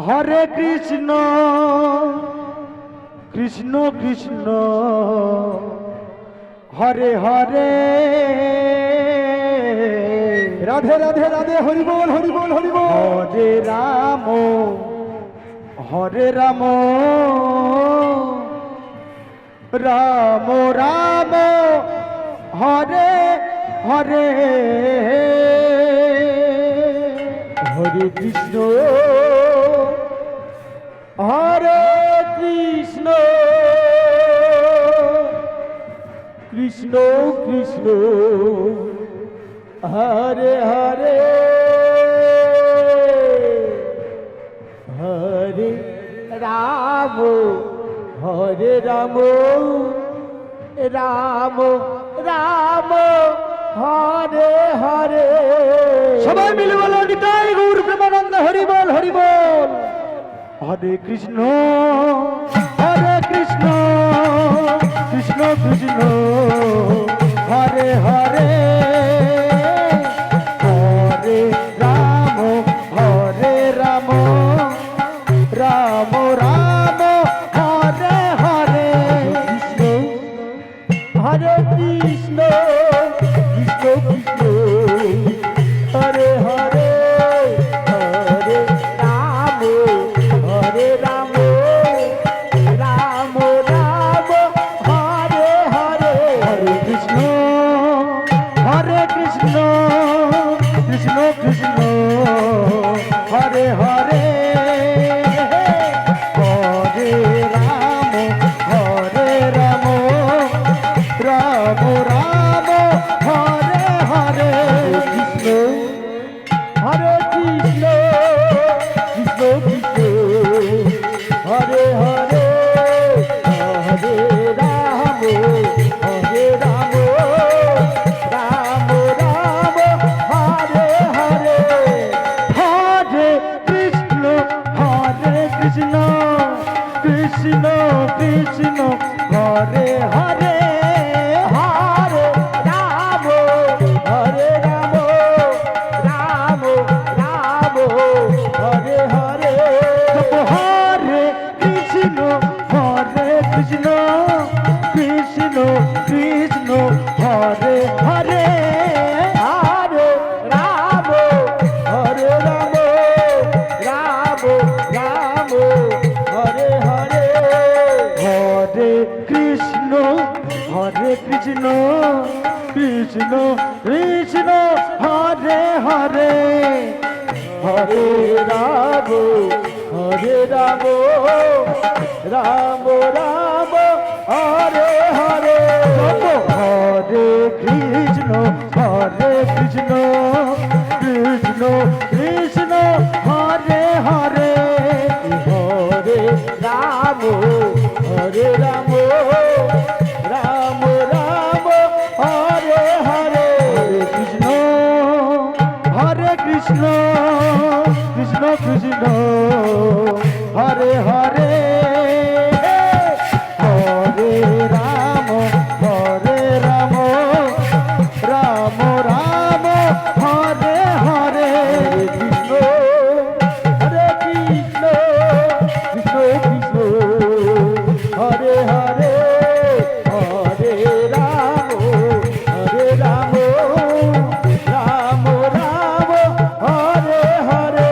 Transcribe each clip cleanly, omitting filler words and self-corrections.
হরে কৃষ্ণ কৃষ্ণ কৃষ্ণ হরে হরে রাধে রাধে রাধে হরি বল হরি বল হরি বল। হরে রাম হরে রাম রাম রাম হরে হরে হরে কৃষ্ণ হরে কৃষ্ণ কৃষ্ণ কৃষ্ণ হরে হরে হরে রাম হরে রাম রাম রাম হরে হরে। সবাই মিলে বলো নিতাই গৌর প্রেমানন্দ হরি বল হরি বল। হরে কৃষ্ণ কৃষ্ণ কৃষ্ণ হরে হরে হরে রাম রাম রাম হরে হরে হরে কৃষ্ণ কৃষ্ণ কৃষ্ণ হরে হরে হরে রাম হরে রাম রাম রাম হরে হরে। হরে কৃষ্ণ কৃষ্ণ কৃষ্ণ হরে হরে হরে রাম রাম রাম হরে হরে কৃষ্ণ হরে কৃষ্ণ কৃষ্ণ কৃষ্ণ হরে হরে হরে রাম রাম রাম হরে হরে। হরে কৃষ্ণ কৃষ্ণ কৃষ্ণ কৃষ্ণ হরে হরে হরে রাম রাম রাম হরে হরে। হরে কৃষ্ণ কৃষ্ণ কৃষ্ণ কৃষ্ণ হরে হরে হরে রাম রাম রাম হরে হরে। হরে কৃষ্ণ কৃষ্ণ কৃষ্ণ কৃষ্ণ হরে হরে হরে রাম রাম রাম হরে হরে। হরে কৃষ্ণ কৃষ্ণ কৃষ্ণ কৃষ্ণ হরে হরে হরে রাম রাম রাম হরে হরে। কৃষ্ণ কৃষ্ণ কৃষ্ণ কৃষ্ণ হরে হরে হরে রাম রাম রাম হরে হরে কৃষ্ণ হরে কৃষ্ণ কৃষ্ণ কৃষ্ণ হরে হরে হরে রাম রাম হরে হরে।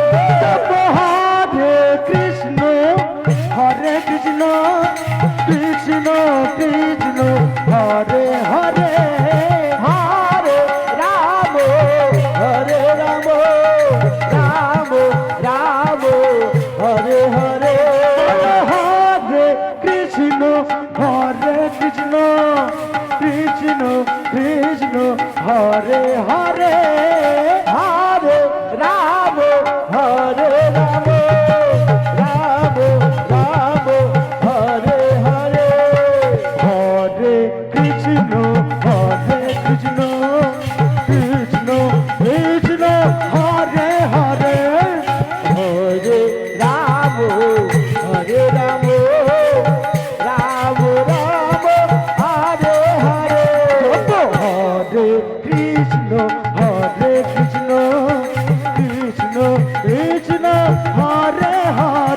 হরে কৃষ্ণ কৃষ্ণ কৃষ্ণ কৃষ্ণ হরে হরে হরে রাম রাম রাম হরে হরে। হরে কৃষ্ণ কৃষ্ণ কৃষ্ণ কৃষ্ণ হরে হরে হরে রাম রাম হরে হরে। হরে কৃষ্ণ কৃষ্ণ কৃষ্ণ কৃষ্ণ হরে হরে হরে রাম রাম হরে হরে। হরে কৃষ্ণ কৃষ্ণ কৃষ্ণ কৃষ্ণ হরে হরে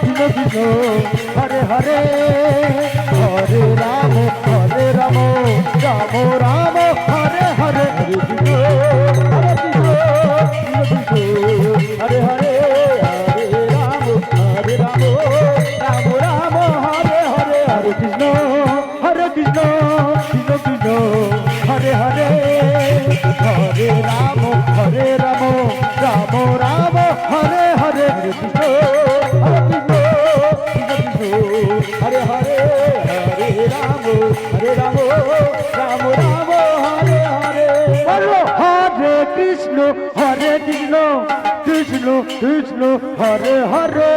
কৃষ্ণ কৃষ্ণ হরে হরে হরে রাম রাম রাম হরে হরে হরে কৃষ্ণ হরে হরে হরে রাম রাম রাম হরে হরে হরে কৃষ্ণ কৃষ্ণ কৃষ্ণ হরে হরে হরে রাম রাম রাম হরে হরে হরে কৃষ্ণ হরে হরে হরে রাম রাম রাম হরে হরে বলো হরে কৃষ্ণ কৃষ্ণ কৃষ্ণ হরে হরে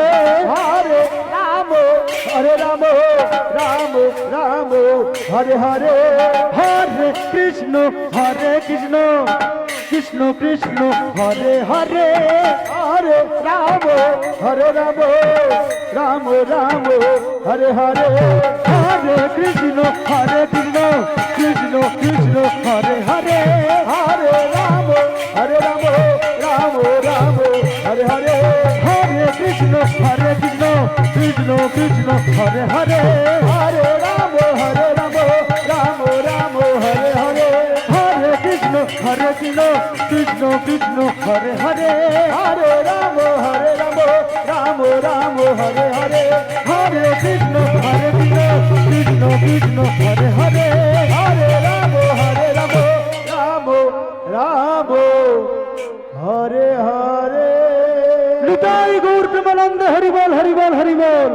হরে রাম রাম রাম হরে হরে হরে কৃষ্ণ কৃষ্ণ কৃষ্ণ হরে হরে হরে রাম রাম রাম হরে হরে হরে কৃষ্ণ কৃষ্ণ কৃষ্ণ হরে হরে হরে রাম রাম রাম হরে হরে হরে কৃষ্ণ কৃষ্ণ কৃষ্ণ হরে হরে হরে রাম রাম রাম হরে হরে হরে কৃষ্ণ কৃষ্ণ কৃষ্ণ হরে হরে হরে রাম রাম রাম হরে হরে হরে কৃষ্ণ কৃষ্ণ কৃষ্ণ হরে হরে হরে রাম রাম রাম হরে হরে নিতাই গৌর প্রেমানন্দ হরি বল হরি বল হরি বল।